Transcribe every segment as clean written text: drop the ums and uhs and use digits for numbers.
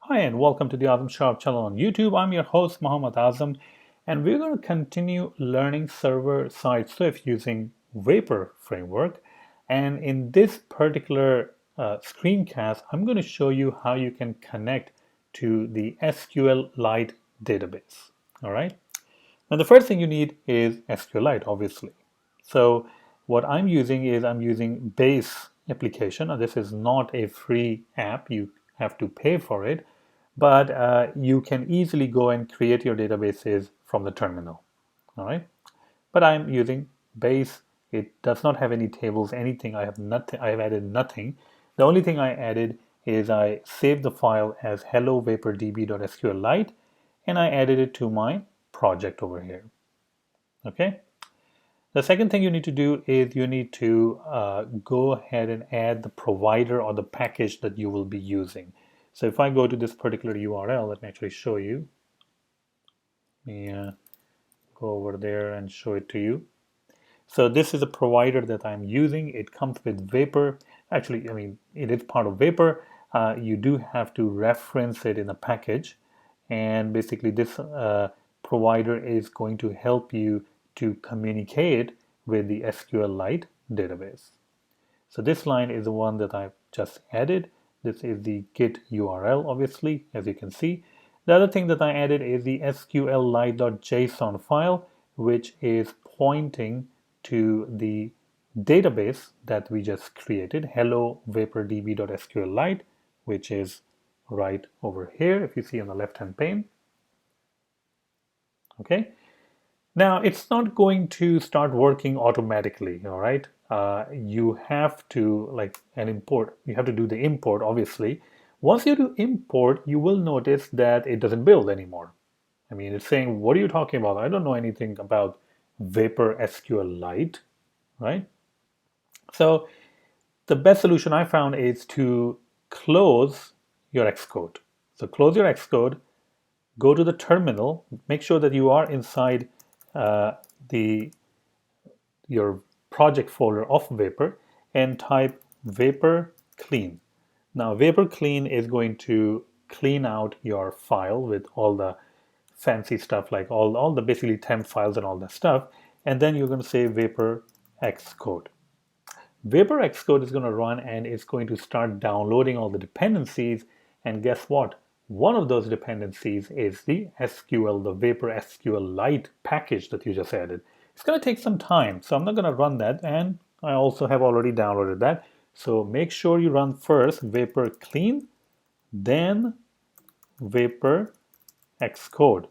Hi, and welcome to the Azam Sharp channel on YouTube. I'm your host, Mohammad Azam, and we're going to continue learning server-side Swift using Vapor framework. And in this particular screencast, I'm going to show you how you can connect to the SQLite database. All right. Now, the first thing you need is SQLite, obviously. So what I'm using is I'm using base application. Now, this is not a free app. You have to pay for it, but you can easily go and create your databases from the terminal. All right. But I'm using base. It does not have any tables, anything. I have nothing. I have added nothing. The only thing I added is I saved the file as hello vapordb.sqlite and I added it to my project over here. Okay. The second thing you need to do is you need to go ahead and add the provider or the package that you will be using. So if I go to this particular URL, let me actually show you. Let me go over there and show it to you. So this is a provider that I'm using. It comes with Vapor. Actually, I mean, it is part of Vapor. You do have to reference it in a package. And basically this provider is going to help you to communicate with the SQLite database. So this line is the one that I've just added. This is the Git URL, obviously, as you can see. The other thing that I added is the SQLite.json file, which is pointing to the database that we just created, hello vapordb.sqlite, which is right over here, if you see on the left-hand pane. Okay. Now, it's not going to start working automatically, all right? You have to, you have to do the import, obviously. Once you do import, you will notice that it doesn't build anymore. I mean, it's saying, what are you talking about? I don't know anything about Vapor SQLite, right? So the best solution I found is to close your Xcode. So close your Xcode, go to the terminal, make sure that you are inside your project folder of Vapor and type Vapor clean. Now Vapor clean is going to clean out your file with all the fancy stuff like all the basically temp files and all that stuff, and then you're going to say Vapor Xcode. Vapor Xcode is going to run and it's going to start downloading all the dependencies, and guess what? One of those dependencies is the Vapor SQLite package that you just added. It's going to take some time, so I'm not going to run that, and I also have already downloaded that. So make sure you run first Vapor clean, then Vapor Xcode.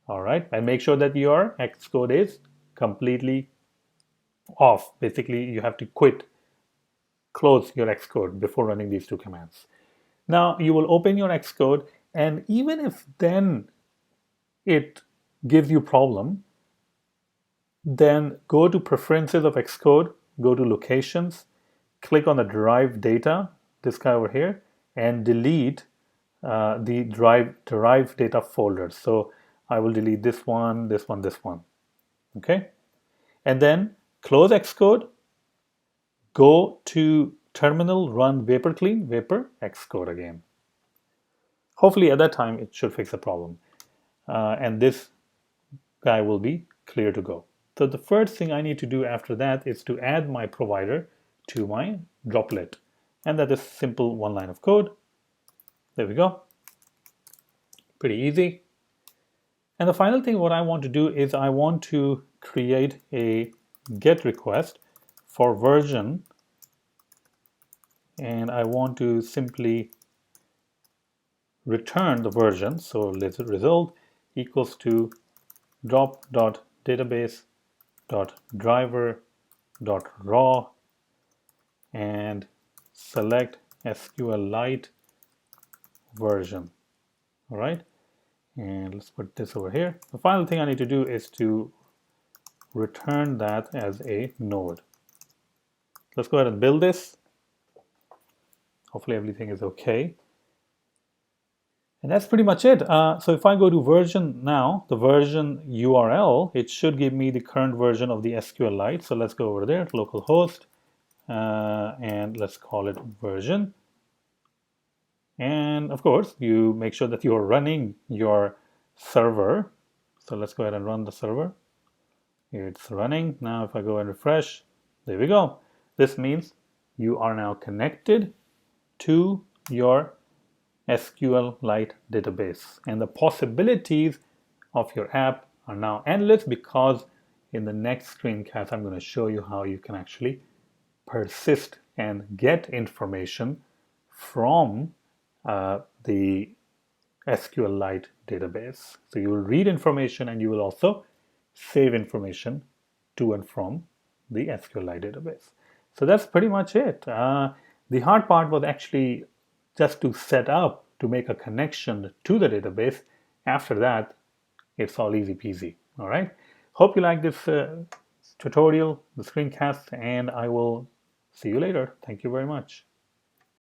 All right, and make sure that your Xcode is completely off. Basically, you have to close your Xcode before running these two commands. Now you will open your Xcode, and even if then it gives you problem, then go to preferences of Xcode, go to locations, click on the derived data, this guy over here, and delete the derived data folder. So I will delete this one, this one, this one. Okay, and then close Xcode, go to terminal, run Vapor clean, Vapor Xcode again. Hopefully at that time it should fix the problem, and this guy will be clear to go. So the first thing I need to do after that is to add my provider to my droplet, and that is simple one line of code. There we go. Pretty easy. And the final thing what I want to do is I want to create a GET request for version, and I want to simply return the version. So let's result equals to drop.database.driver.raw and select SQLite version. All right, and let's put this over here. The final thing I need to do is to return that as a node. Let's go ahead and build this. Hopefully everything is okay. And that's pretty much it. So if I go to version now, the version URL, it should give me the current version of the SQLite. So let's go over there, localhost, and let's call it version. And of course, you make sure that you are running your server. So let's go ahead and run the server. It's running. Now if I go and refresh, there we go. This means you are now connected to your SQLite database. And the possibilities of your app are now endless, because in the next screencast, I'm going to show you how you can actually persist and get information from the SQLite database. So you will read information and you will also save information to and from the SQLite database. So that's pretty much it. The hard part was actually just to set up, to make a connection to the database. After that, it's all easy peasy. All right. Hope you like this tutorial, the screencast, and I will see you later. Thank you very much.